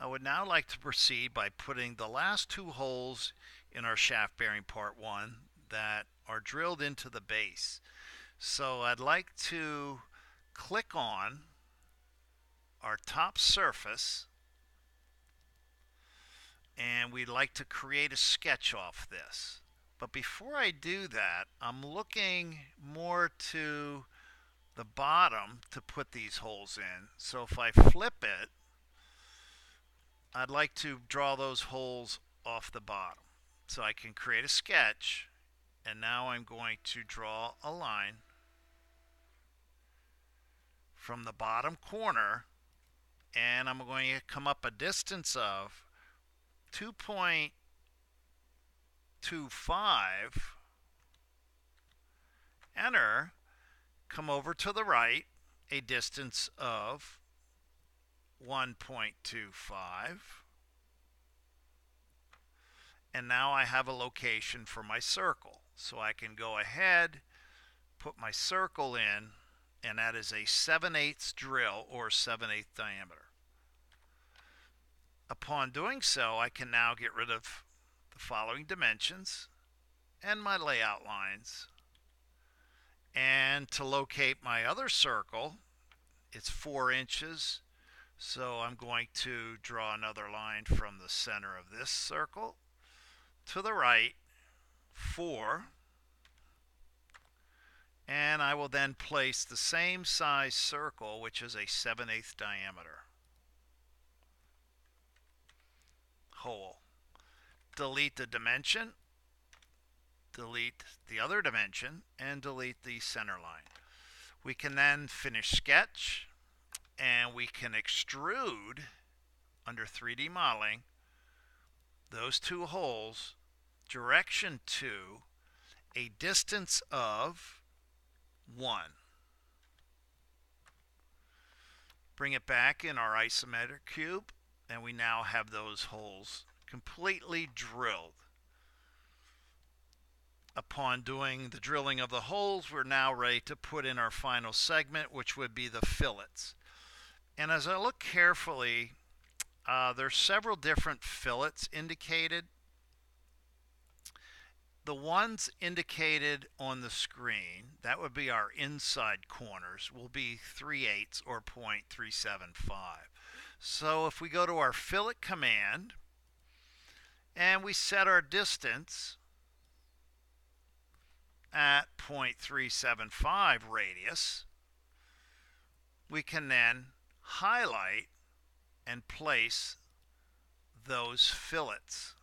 I would now like to proceed by putting the last two holes in our shaft bearing part 1 that are drilled into the base. So I'd like to click on our top surface, and we'd like to create a sketch off this. But before I do that, I'm looking more to the bottom to put these holes in. So if I flip it, I'd like to draw those holes off the bottom. So I can create a sketch, and now I'm going to draw a line from the bottom corner, and I'm going to come up a distance of 2.25, enter, come over to the right a distance of 1.25, and now I have a location for my circle. So I can go ahead, put my circle in, and that is a 7/8 drill or 7/8 diameter. Upon doing so, I can now get rid of the following dimensions and my layout lines. And to locate my other circle, it's 4 inches. So I'm going to draw another line from the center of this circle to the right, 4. And I will then place the same size circle, which is a 7/8 diameter hole. Delete the dimension, delete the other dimension, and delete the center line. We can then finish sketch, and we can extrude under 3D modeling those two holes, direction to a distance of 1. Bring it back in our isometric cube, and we now have those holes completely drilled. Upon doing the drilling of the holes, we're now ready to put in our final segment, which would be the fillets. And as I look carefully, there's several different fillets indicated. The ones indicated on the screen, that would be our inside corners, will be 3/8 or 0.375. So if we go to our fillet command and we set our distance at 0.375 radius, we can then highlight and place those fillets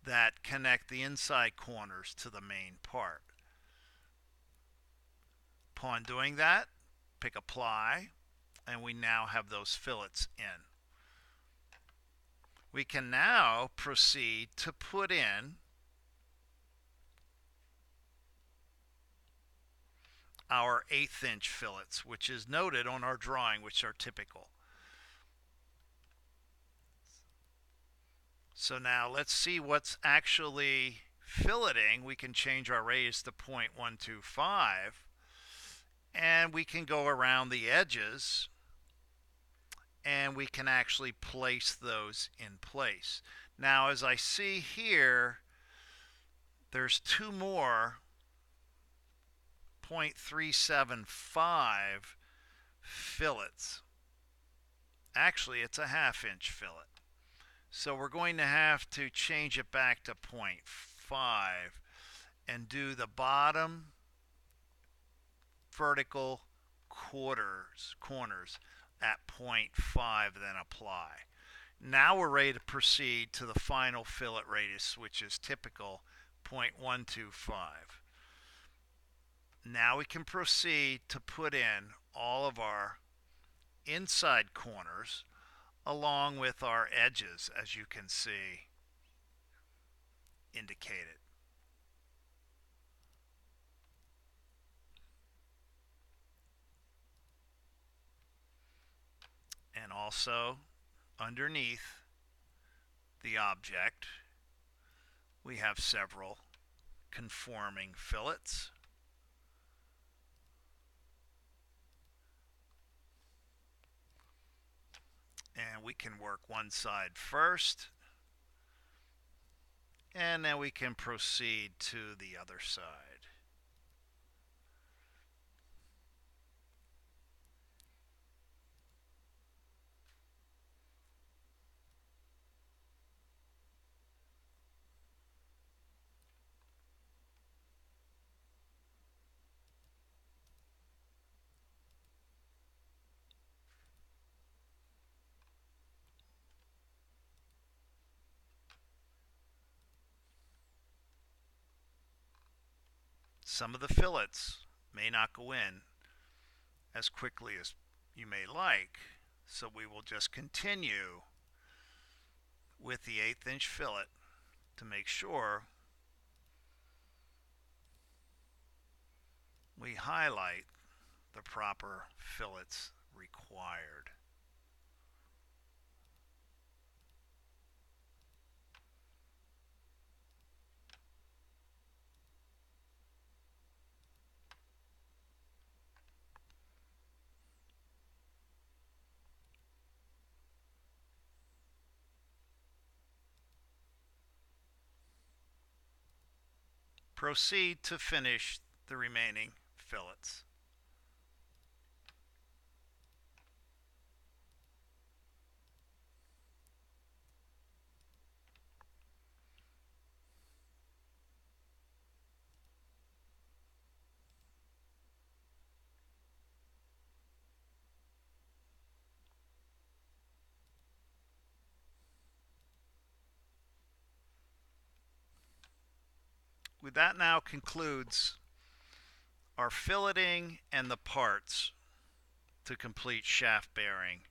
that connect the inside corners to the main part. Upon doing that, pick apply, and we now have those fillets in. We can now proceed to put in our 1/8 inch fillets, which is noted on our drawing, which are typical. So now let's see what's actually filleting. We can change our radius to 0.125, and we can go around the edges, and we can actually place those in place. Now, as I see here, there's 2 more 0.375 fillets. Actually, it's a 1/2 inch fillet. So we're going to have to change it back to 0.5 and do the bottom vertical corners at 0.5, then apply. Now we're ready to proceed to the final fillet radius, which is typical 0.125. Now we can proceed to put in all of our inside corners along with our edges, as you can see indicated. And also underneath the object, we have several conforming fillets. And we can work one side first, and then we can proceed to the other side. Some of the fillets may not go in as quickly as you may like, so we will just continue with the 1/8 inch fillet to make sure we highlight the proper fillets required. Proceed to finish the remaining fillets. With that now concludes our filleting and the parts to complete shaft bearing